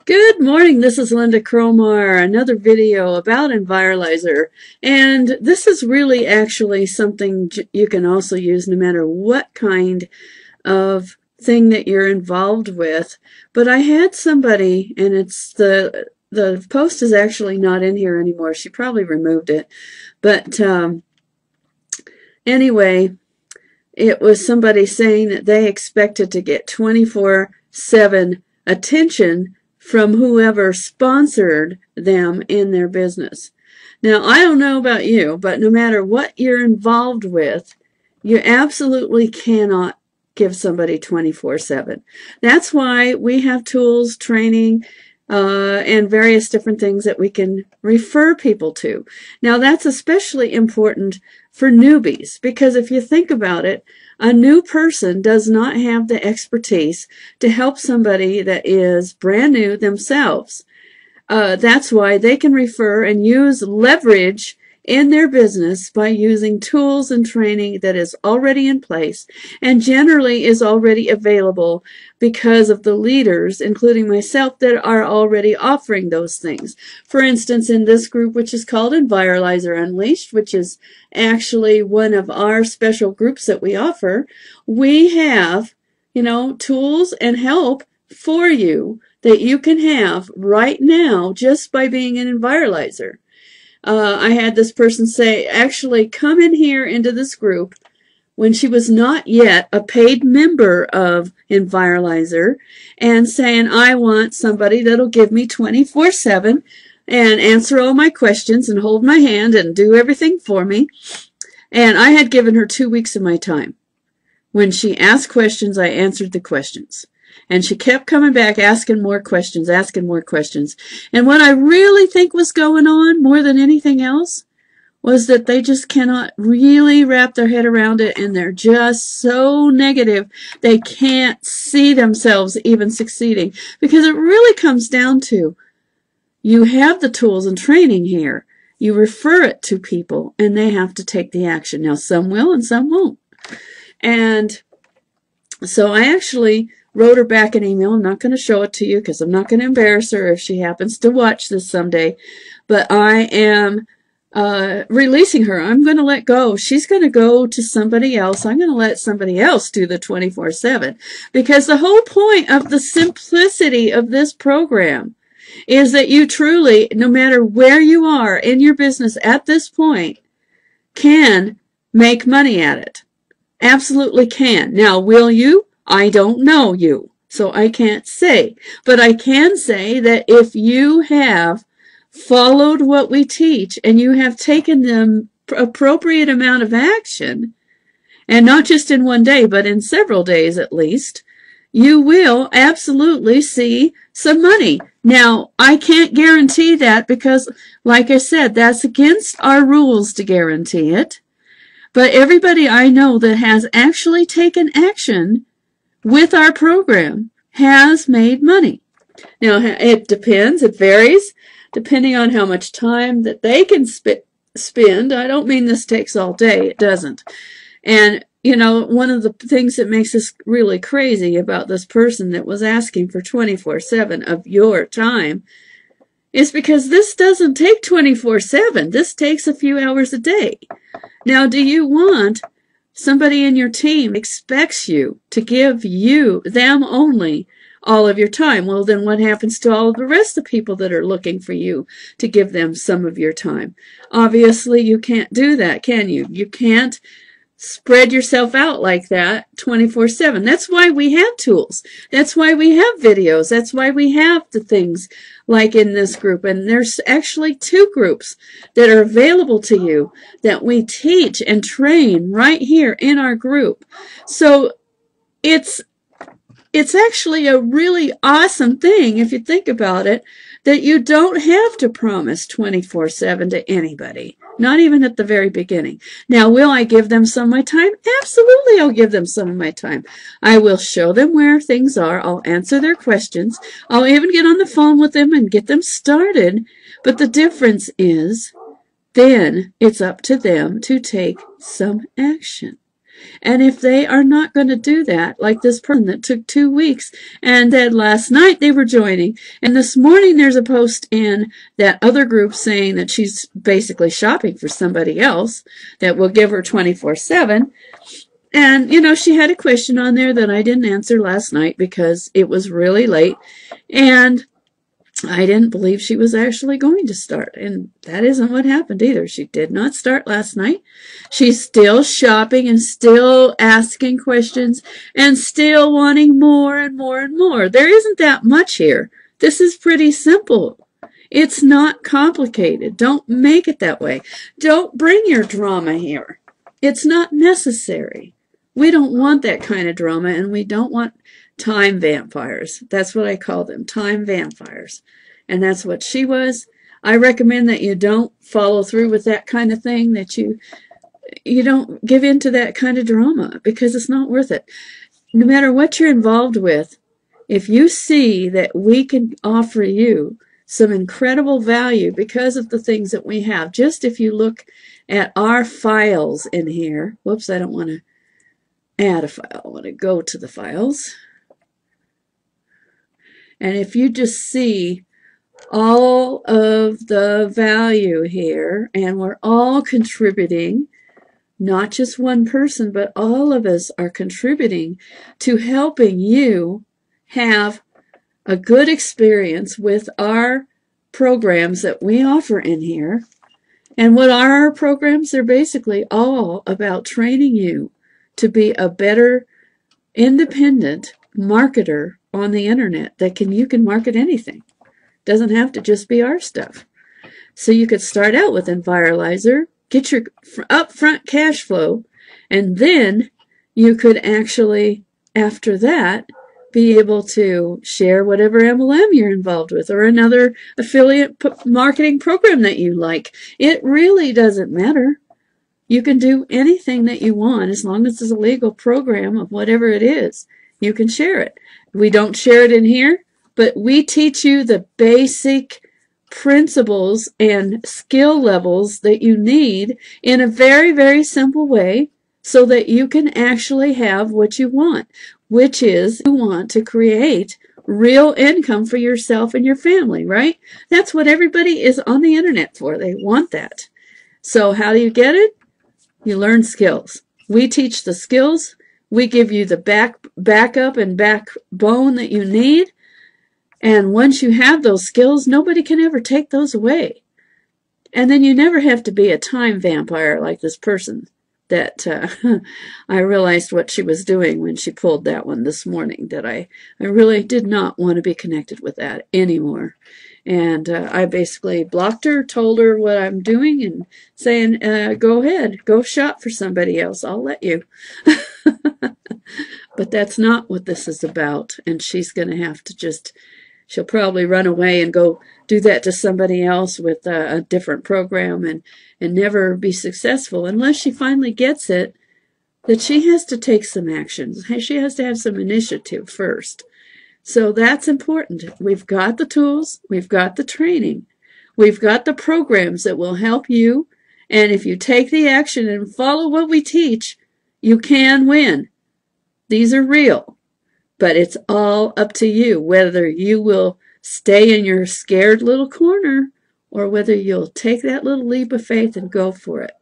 Good morning, this is Lynda Cromar, another video about Enviralizer. And this is really actually something you can also use no matter what kind of thing that you're involved with. But I had somebody, and it's the post is actually not in here anymore. She probably removed it. But anyway, it was somebody saying that they expected to get 24/7 attention from whoever sponsored them in their business. Now, I don't know about you, but no matter what you're involved with, you absolutely cannot give somebody 24/7. That's why we have tools, training, and various different things that we can refer people to. Now, that's especially important for newbies, because if you think about it, a new person does not have the expertise to help somebody that is brand new themselves. That's why they can refer and use leverage in their business by using tools and training that is already in place and generally is already available because of the leaders, including myself, that are already offering those things. For instance, in this group, which is called Enviralizer Unleashed, which is actually one of our special groups that we offer, we have, tools and help for you that you can have right now just by being an Enviralizer. I had this person say, actually come in here into this group when she was not yet a paid member of Enviralizer and saying, I want somebody that'll give me 24/7 and answer all my questions and hold my hand and do everything for me. And I had given her 2 weeks of my time. When she asked questions, I answered the questions. And she kept coming back, asking more questions. And what I really think was going on more than anything else was that they just cannot really wrap their head around it, and they're just so negative they can't see themselves even succeeding. Because it really comes down to, you have the tools and training here. You refer it to people, and they have to take the action. Now, some will and some won't. And so I actually wrote her back an email. I'm not going to show it to you because I'm not going to embarrass her if she happens to watch this someday. But I am releasing her. I'm going to let go. She's going to go to somebody else. I'm going to let somebody else do the 24/7. Because the whole point of the simplicity of this program is that you truly, no matter where you are in your business at this point, can make money at it. Absolutely can. Now, will you? I don't know you, so I can't say. But I can say that if you have followed what we teach and you have taken the appropriate amount of action, and not just in one day, but in several days at least, you will absolutely see some money. Now, I can't guarantee that because, like I said, that's against our rules to guarantee it. But everybody I know that has actually taken action with our program has made money. Now, it depends. It varies depending on how much time that they can spend. I don't mean this takes all day. It doesn't. And, one of the things that makes us really crazy about this person that was asking for 24/7 of your time is because this doesn't take 24/7. This takes a few hours a day. Now, do you want somebody in your team expects you to give them only, all of your time? Well, then what happens to all of the rest of the people that are looking for you to give them some of your time? Obviously, you can't do that, can you? You can't spread yourself out like that 24/7. That's why we have tools. That's why we have videos. That's why we have the things like in this group. And there's actually 2 groups that are available to you that we teach and train right here in our group. So it's actually a really awesome thing, if you think about it, that you don't have to promise 24/7 to anybody, not even at the very beginning. Now, will I give them some of my time? Absolutely, I'll give them some of my time. I will show them where things are. I'll answer their questions. I'll even get on the phone with them and get them started. But the difference is, then it's up to them to take some action. And if they are not going to do that, like this person that took 2 weeks and that last night they were joining, and this morning there's a post in that other group saying that she's basically shopping for somebody else that will give her 24/7. And, you know, she had a question on there that I didn't answer last night because it was really late. And I didn't believe she was actually going to start. And that isn't what happened either. She did not start last night. She's still shopping and still asking questions and still wanting more and more and more. There isn't that much here. This is pretty simple. It's not complicated. Don't make it that way. Don't bring your drama here. It's not necessary. We don't want that kind of drama, and we don't want time vampires. That's what I call them, time vampires. And that's what she was. I recommend that you don't follow through with that kind of thing, that you don't give in to that kind of drama, because it's not worth it. No matter what you're involved with, if you see that we can offer you some incredible value because of the things that we have, just if you look at our files in here, whoops, I don't want to add a file. I want to go to the files. And if you just see all of the value here, and we're all contributing, not just one person, but all of us are contributing to helping you have a good experience with our programs that we offer in here. And what are our programs? They're basically all about training you to be a better independent marketer on the internet you can market anything. Doesn't have to just be our stuff. So you could start out with Enviralizer, get your upfront cash flow, and then you could actually, after that, be able to share whatever MLM you're involved with or another affiliate marketing program that you like. It really doesn't matter. You can do anything that you want as long as it's a legal program of whatever it is. You can share it. We don't share it in here, but we teach you the basic principles and skill levels that you need in a very, very simple way so that you can actually have what you want, which is you want to create real income for yourself and your family, right? That's what everybody is on the internet for. They want that. So how do you get it? You learn skills. We teach the skills. We give you the backup and backbone that you need. And once you have those skills, nobody can ever take those away. And then you never have to be a time vampire like this person that I realized what she was doing when she pulled that one this morning, that I really did not want to be connected with that anymore. And I basically blocked her, told her what I'm doing, and saying, go ahead, go shop for somebody else. I'll let you. But that's not what this is about. And she's going to have to she'll probably run away and go do that to somebody else with a different program and never be successful unless she finally gets it, that she has to take some actions. She has to have some initiative first. So that's important. We've got the tools. We've got the training. We've got the programs that will help you. And if you take the action and follow what we teach, you can win. These are real. But it's all up to you whether you will stay in your scared little corner or whether you'll take that little leap of faith and go for it.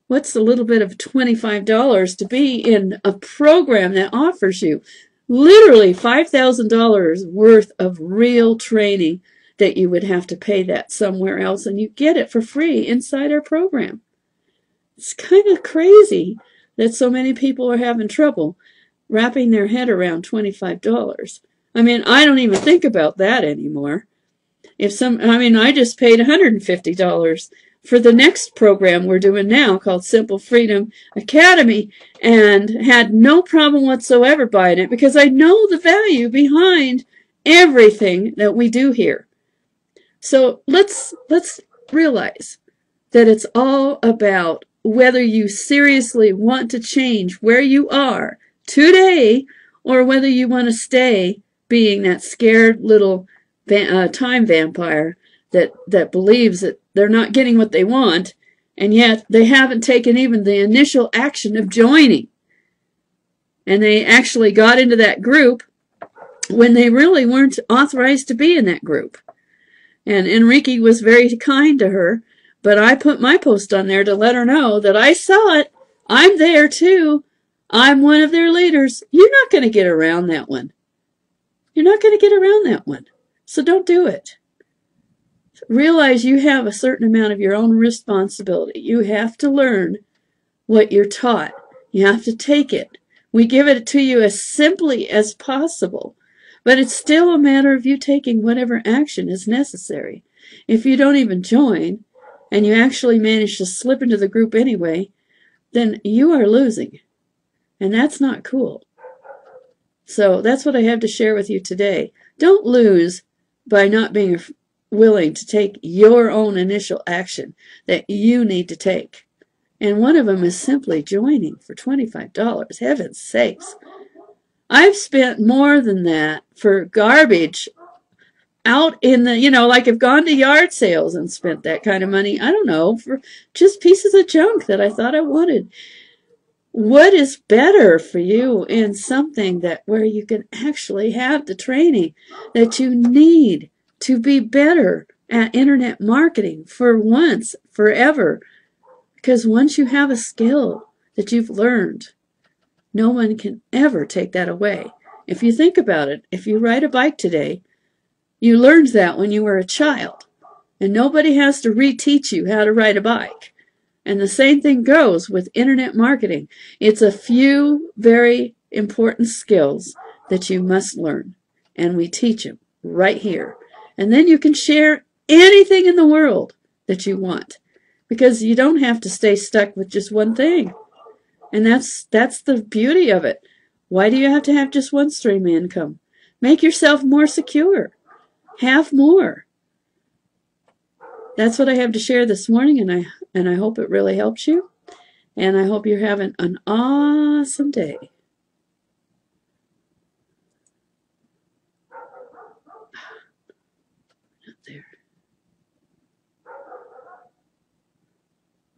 What's a little bit of $25 to be in a program that offers you literally $5,000 worth of real training that you would have to pay that somewhere else, and you get it for free inside our program? It's kind of crazy that so many people are having trouble wrapping their head around $25. I mean, I don't even think about that anymore. I just paid $150 for the next program we're doing now called Simple Freedom Academy, and had no problem whatsoever buying it because I know the value behind everything that we do here. So let's realize that it's all about whether you seriously want to change where you are today or whether you want to stay being that scared little time vampire that believes that they're not getting what they want, and yet they haven't taken even the initial action of joining. And they actually got into that group when they really weren't authorized to be in that group. And Enrique was very kind to her, but I put my post on there to let her know that I saw it. I'm there too. I'm one of their leaders. You're not going to get around that one. You're not going to get around that one. So don't do it. Realize you have a certain amount of your own responsibility. You have to learn what you're taught. You have to take it. We give it to you as simply as possible, but it's still a matter of you taking whatever action is necessary. If you don't even join, and you actually manage to slip into the group anyway, then you are losing. And that's not cool. So that's what I have to share with you today. Don't lose by not being willing to take your own initial action that you need to take. And one of them is simply joining for $25. Heaven's sakes. I've spent more than that for garbage out in the, like I've gone to yard sales and spent that kind of money, I don't know, for just pieces of junk that I thought I wanted. What is better for you in something where you can actually have the training that you need to be better at internet marketing for once, forever? Because once you have a skill that you've learned, no one can ever take that away. If you think about it, if you ride a bike today, you learned that when you were a child, and nobody has to reteach you how to ride a bike. And the same thing goes with internet marketing. It's a few very important skills that you must learn, and we teach them right here. And then you can share anything in the world that you want, because you don't have to stay stuck with just one thing. And that's the beauty of it. Why do you have to have just one stream of income? Make yourself more secure. Have more. That's what I have to share this morning, and I hope it really helps you. And I hope you're having an awesome day. Not there.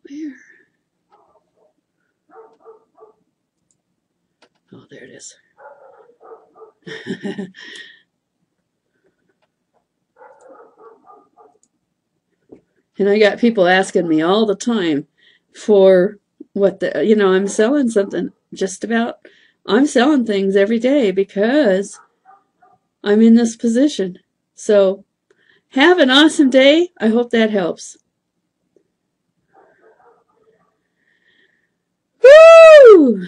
Where? Oh, there it is. And I got people asking me all the time for what I'm selling something I'm selling things every day because I'm in this position. So have an awesome day. I hope that helps. Woo!